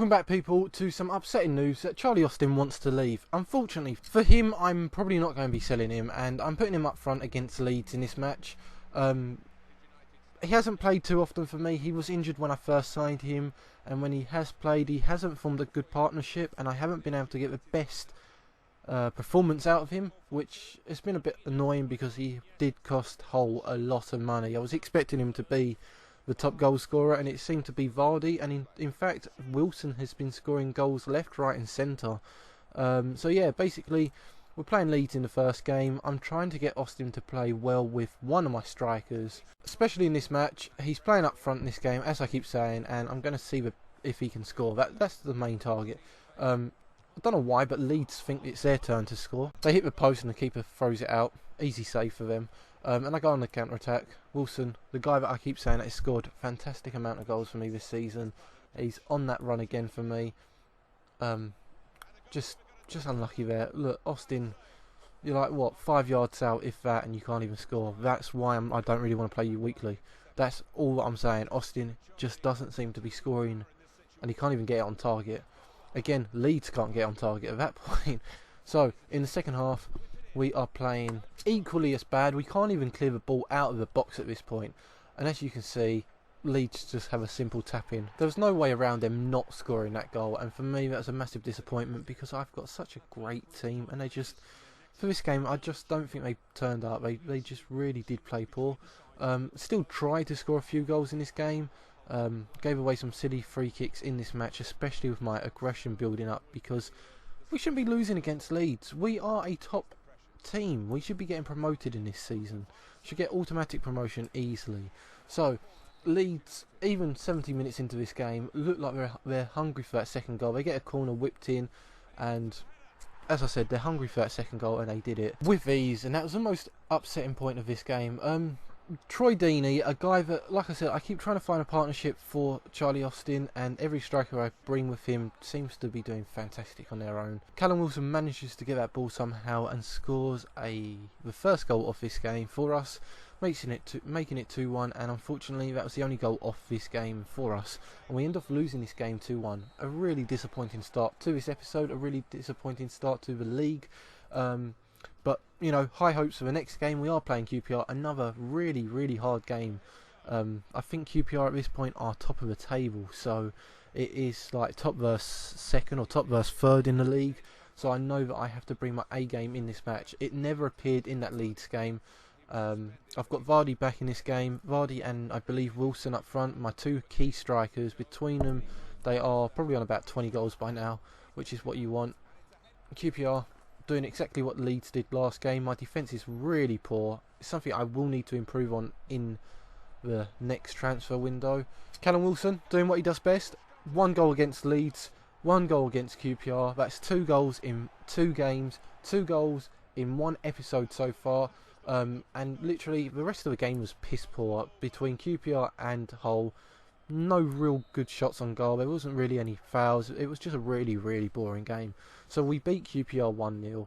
Welcome back, people, to some upsetting news that Charlie Austin wants to leave. Unfortunately for him, I'm probably not going to be selling him, and I'm putting him up front against Leeds in this match. He hasn't played too often for me. He was injured when I first signed him, and when he has played, he hasn't formed a good partnership, and I haven't been able to get the best performance out of him, which has been a bit annoying because he did cost Hull a lot of money. I was expecting him to be the top goal scorer, and it seemed to be Vardy, and in fact Wilson has been scoring goals left, right and centre. So yeah, basically we're playing Leeds in the first game. I'm trying to get Austin to play well with one of my strikers, especially in this match. He's playing up front in this game, as I keep saying, and I'm going to see if he can score. That's the main target. I don't know why, but Leeds think it's their turn to score. They hit the post and the keeper throws it out. Easy save for them. And I go on the counter-attack. Wilson, the guy that I keep saying that has scored a fantastic amount of goals for me this season. He's on that run again for me. Just unlucky there. Look, Austin, you're like, what, 5 yards out, if that, and you can't even score. That's why I don't really want to play you weekly. That's all that I'm saying. Austin just doesn't seem to be scoring, and he can't even get it on target. Again, Leeds can't get on target at that point. So, in the second half, we are playing equally as bad. We can't even clear the ball out of the box at this point. And as you can see, Leeds just have a simple tap in. There was no way around them not scoring that goal. And for me, that was a massive disappointment because I've got such a great team. And they just, for this game, I just don't think they turned up. They just really did play poor. Still tried to score a few goals in this game. Gave away some silly free kicks in this match, especially with my aggression building up, because we shouldn't be losing against Leeds. We are a top team. We should be getting promoted in this season. Should get automatic promotion easily. So Leeds, even 70 minutes into this game, look like they're hungry for that second goal. They get a corner whipped in, and as I said, they're hungry for that second goal, and they did it with ease. And that was the most upsetting point of this game. Troy Deeney, a guy that, like I said, I keep trying to find a partnership for Charlie Austin, and every striker I bring with him seems to be doing fantastic on their own. Callum Wilson manages to get that ball somehow and scores the first goal of this game for us, making it 2-1, and unfortunately that was the only goal off this game for us, and we end up losing this game 2-1. A really disappointing start to this episode, a really disappointing start to the league. But, you know, high hopes for the next game. We are playing QPR, another really, really hard game. I think QPR at this point are top of the table, so it is like top versus second or top versus third in the league. So I know that I have to bring my A game in this match. It never appeared in that Leeds game. I've got Vardy back in this game. Vardy and I believe Wilson up front, my two key strikers. Between them, they are probably on about 20 goals by now, which is what you want. QPR doing exactly what Leeds did last game. My defence is really poor. It's something I will need to improve on in the next transfer window. Callum Wilson doing what he does best. 1 goal against Leeds, 1 goal against QPR. That's 2 goals in 2 games, 2 goals in 1 episode so far. And literally the rest of the game was piss poor between QPR and Hull. No real good shots on goal. There wasn't really any fouls. It was just a really, really boring game. So we beat QPR 1-0,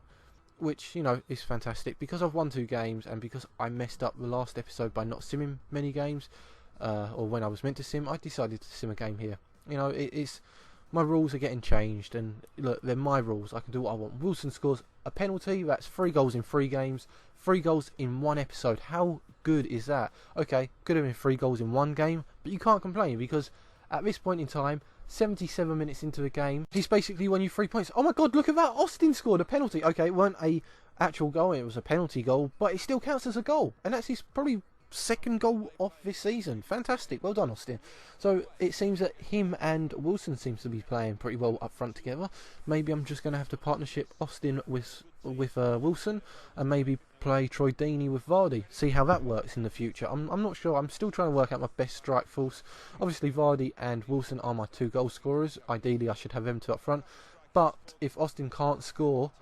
which, you know, is fantastic. Because I've won 2 games and because I messed up the last episode by not simming many games, or when I was meant to sim, I decided to sim a game here. You know, it's my rules are getting changed, and look, they're my rules. I can do what I want. Wilson scores a penalty. That's 3 goals in 3 games. 3 goals in 1 episode. How good is that? Okay, could have been 3 goals in 1 game, but you can't complain because at this point in time, 77 minutes into the game, he's basically won you 3 points. Oh my god, look at that! Austin scored a penalty. Okay, it weren't a actual goal, it was a penalty goal, but it still counts as a goal, and that's his probably second goal of this season. Fantastic, well done, Austin. So it seems that him and Wilson seems to be playing pretty well up front together. Maybe I'm just going to have to partnership Austin with Wilson, and maybe play Troy Deeney with Vardy. See how that works in the future. I'm not sure. I'm still trying to work out my best strike force. Obviously Vardy and Wilson are my 2 goal scorers. Ideally I should have them 2 up front. But if Austin can't score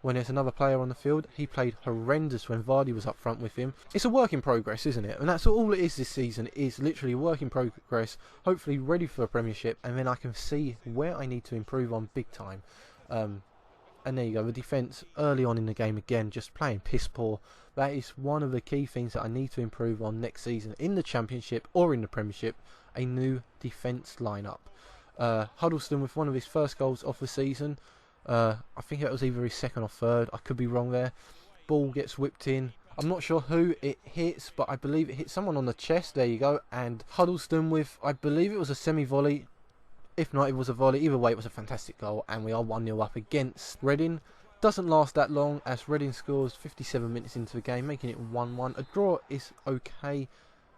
when there's another player on the field, he played horrendous when Vardy was up front with him. It's a work in progress, isn't it? And that's all it is this season, is literally a work in progress, hopefully ready for a Premiership, and then I can see where I need to improve on big time. And there you go, the defence early on in the game again, just playing piss poor. That is one of the key things that I need to improve on next season in the Championship or in the Premiership, a new defence lineup. Huddleston with one of his first goals of the season. I think it was either his second or third. I could be wrong there. Ball gets whipped in. I'm not sure who it hits, but I believe it hits someone on the chest. There you go. And Huddleston with, I believe it was a semi-volley. If not, it was a volley. Either way, it was a fantastic goal, and we are 1-0 up against Reading. Doesn't last that long as Reading scores 57 minutes into the game, making it 1-1. A draw is okay,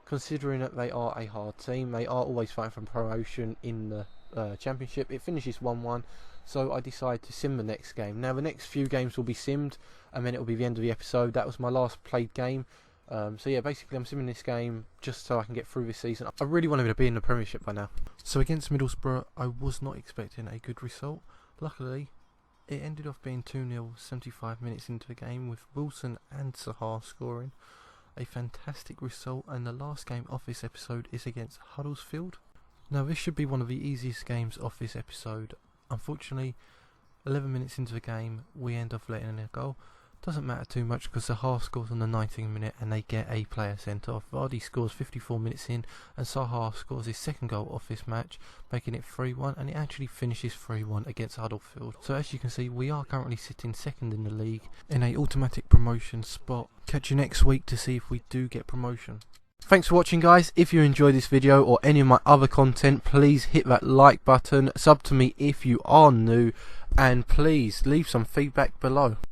considering that they are a hard team. They are always fighting for promotion in the Championship. It finishes 1-1, so I decided to sim the next game. Now, the next few games will be simmed, and then it will be the end of the episode. That was my last played game. So yeah, basically I'm simming this game just so I can get through this season. I really wanted to be in the Premiership by now. So against Middlesbrough, I was not expecting a good result. Luckily, it ended off being 2-0 75 minutes into the game, with Wilson and Sahar scoring. A fantastic result, and the last game of this episode is against Huddersfield. Now, this should be one of the easiest games of this episode. Unfortunately, 11 minutes into the game, we end up letting in a goal. Doesn't matter too much because Sahar scores on the 19th minute and they get a player sent off. Vardy scores 54 minutes in, and Sahar scores his second goal of this match, making it 3-1, and it actually finishes 3-1 against Huddersfield. So as you can see, we are currently sitting second in the league in a automatic promotion spot. Catch you next week to see if we do get promotion. Thanks for watching, guys. If you enjoyed this video or any of my other content, please hit that like button, sub to me if you are new, and please leave some feedback below.